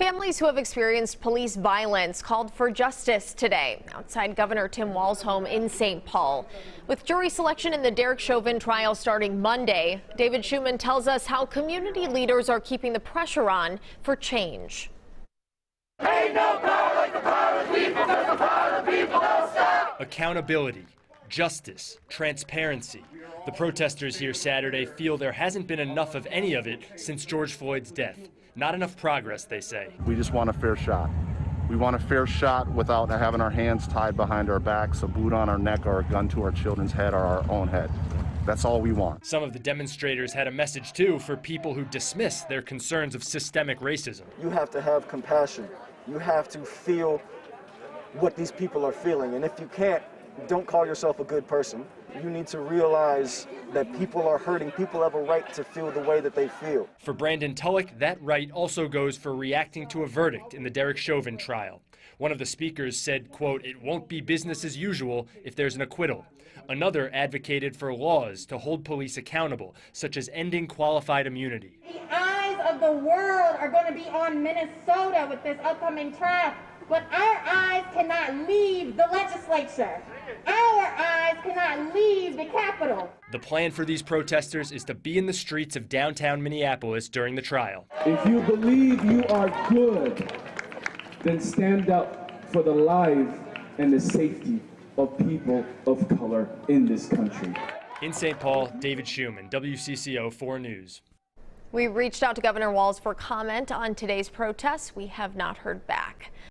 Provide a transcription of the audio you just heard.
Families who have experienced police violence called for justice today outside Governor Tim Walz's home in St. Paul. With jury selection in the Derek Chauvin trial starting Monday, David Schuman tells us how community leaders are keeping the pressure on for change. Ain't no power like the power of the people, because the power of the people don't stop. Accountability, justice, transparency. The protesters here Saturday feel there hasn't been enough of any of it since George Floyd's death. Not enough progress, they say. We just want a fair shot. We want a fair shot without having our hands tied behind our backs, a boot on our neck, or a gun to our children's head or our own head. That's all we want. Some of the demonstrators had a message, too, for people who dismiss their concerns of systemic racism. You have to have compassion. You have to feel what these people are feeling. And if you can't, don't call yourself a good person. You need to realize that people are hurting. People have a right to feel the way that they feel. For Brandon Tulloch, that right also goes for reacting to a verdict in the Derek Chauvin trial. One of the speakers said, quote, "It won't be business as usual if there's an acquittal." Another advocated for laws to hold police accountable, such as ending qualified immunity. The eyes of the world are going to be on Minnesota with this upcoming trial, but our eyes cannot leave the legislature. Our eyes cannot leave the Capitol. The plan for these protesters is to be in the streets of downtown Minneapolis during the trial. If you believe you are good, then stand up for the life and the safety of people of color in this country. In St. Paul, David Schuman, WCCO 4 News. We reached out to Governor Walz for comment on today's protests. We have not heard back.